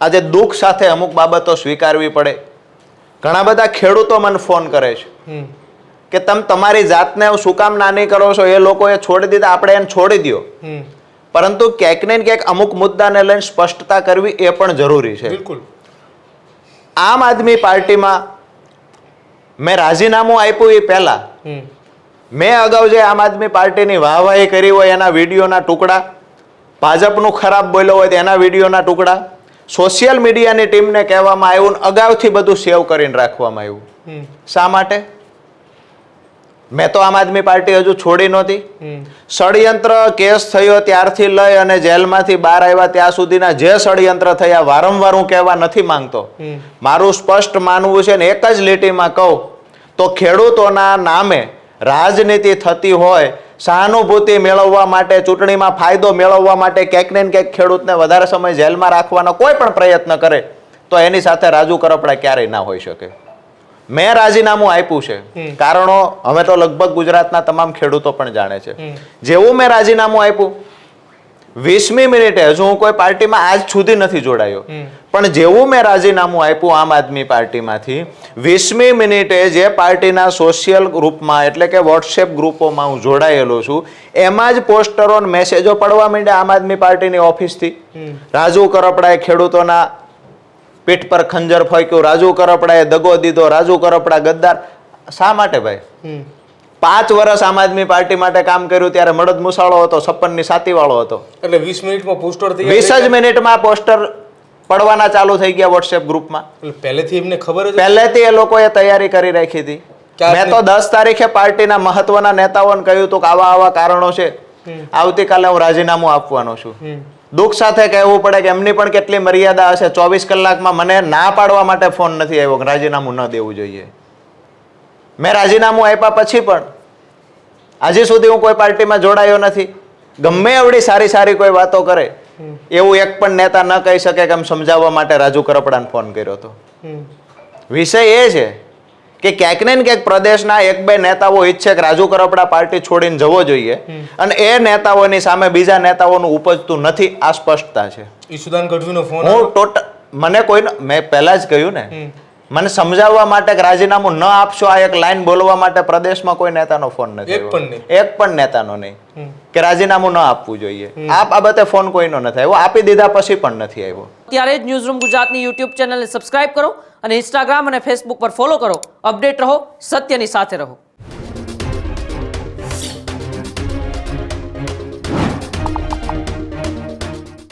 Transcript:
આજે દુઃખ સાથે અમુક બાબતો સ્વીકારવી પડે. ઘણા બધા ખેડૂતો મને ફોન કરે છે કે તમે તમારી જાતને શું કામ નાની કરો છો, એ લોકોએ છોડી દીધા, આપણે એને છોડી દો. પરંતુ ક્યાંક ને ક્યાંક અમુક મુદ્દાને લઈને સ્પષ્ટતા કરવી એ પણ જરૂરી છે. બિલકુલ. આમ આદમી પાર્ટીમાં મેં રાજીનામું આપ્યું એ પહેલા મેં અગાઉ જે આમ આદમી પાર્ટીની વાહવાહી કરી હોય એના વિડીયોના ટુકડા, ભાજપનું ખરાબ બોલ્યો હોય તેના વિડીયોના ટુકડા, સોશિયલ મીડિયાની ટીમને કહેવામાં આવ્યું ને અગાઉથી બધું સેવ કરીને રાખવામાં આવ્યું. શા માટે? મેં તો આમ આદમી પાર્ટી હજુ છોડી નહોતી. ષડયંત્ર કેસ થયો ત્યારથી લઈ અને જેલમાંથી બહાર આવ્યા ત્યાં સુધીના જે ષડયંત્ર થયા વારંવાર હું કહેવા નથી માંગતો. મારું સ્પષ્ટ માનવું છે ને એક જ લીટીમાં કહું તો ખેડૂતોના નામે રાજનીતિ થતી હોય, સહાનુભૂતિ મેળવવા માટે, ચૂંટણીમાં ફાયદો મેળવવા માટે ક્યાંક ને ક્યાંક ખેડૂતને વધારે સમય જેલમાં રાખવાનો કોઈ પણ પ્રયત્ન કરે તો એની સાથે રાજુ કરપડા ક્યારેય ના હોઈ શકે. મેં રાજીનામું આપ્યું છે. કારણો હવે તો લગભગ ગુજરાતના તમામ ખેડૂતો પણ જાણે છે. જેવું મેં રાજીનામું આપ્યું 20મી મિનિટે, હજુ હું કોઈ પાર્ટીમાં આજ સુધી નથી જોડાયો, પણ જેવું મેં રાજીનામું આપ્યું આમ આદમી પાર્ટીમાંથી 20મી મિનિટે જે પાર્ટીના સોશિયલ ગ્રુપમાં એટલે કે વોટ્સએપ ગ્રુપોમાં હું જોડાયેલો છું એમાં જ પોસ્ટરો અને મેસેજો પડવા માંડ્યા આમ આદમી પાર્ટીની ઓફિસથી. રાજુ કરપડાએ ખેડૂતોના પીઠ પર ખંજર ફેંક્યું, રાજુ કરપડાએ દગો દીધો, રાજુ કરપડા ગદ્દાર. શા માટે ભાઈ? 5 વર્ષ આમ આદમી પાર્ટી માટે કામ કર્યું ત્યારે મળદ મુસાળો હતો, 56ની સાતી વાળો હતો. એટલે 20 મિનિટમાં પોસ્ટર 20 જ મિનિટમાં પોસ્ટર પડવાના ચાલુ થઈ ગયા વોટ્સએપ ગ્રુપમાં. પહેલેથી એમને ખબર હતી, પહેલેથી એ લોકોએ તૈયારી કરી રાખી હતી. મેં તો 10 તારીખે પાર્ટીના મહત્વના નેતાઓને કહ્યું હતું કે આવા આવા કારણો છે, આવતીકાલે હું રાજીનામું આપવાનો છું. દુઃખ સાથે કહેવું પડે કે એમની પણ કેટલી મર્યાદા હશે. 24 કલાકમાં મને ના પાડવા માટે ફોન નથી આવ્યો કે રાજીનામું ન દેવું જોઈએ. મેં રાજીનામું આપ્યા પછી પણ આજે સુધી હું કોઈ પાર્ટીમાં જોડાયો નથી. ગમે એવડી સારી સારી કોઈ વાતો કરે એવું એક પણ નેતા ન કહી શકે કે એમ સમજાવવા માટે રાજુ કરપડાને ફોન કર્યો હતો. વિષય એ છે કે ક્યાંક ને ક્યાંક પ્રદેશના 1-2 નેતાઓ ઈચ્છે કે રાજુ કરપડા પાર્ટી છોડીને જવો જોઈએ અને એ નેતાઓની સામે બીજા નેતાઓનું ઉપજતું નથી. આ સ્પષ્ટતા છે. ઈશુદાન ગઢવીનો ફોન હું મને કોઈ મેં પહેલા જ કહ્યું ને, મને સમજાવવા માટે કે રાજીનામું ન આપશો આ એક લાઈન બોલવા માટે પ્રદેશમાં કોઈ નેતાનો ફોન નથી. એક પણ નેતાનો નહીં કે રાજીનામું ન આપવું જોઈએ. આ બાબતે ફોન કોઈનો નથી આવ્યો. આપી દીધા પછી પણ નથી આવ્યો. ત્યારે જ ન્યૂઝરૂમ ગુજરાતની યુટ્યુબ ચેનલને સબસ્ક્રાઇબ કરો અને ઇન્સ્ટાગ્રામ અને ફેસબુક પર ફોલો કરો. અપડેટ રહો, સત્યની સાથે રહો.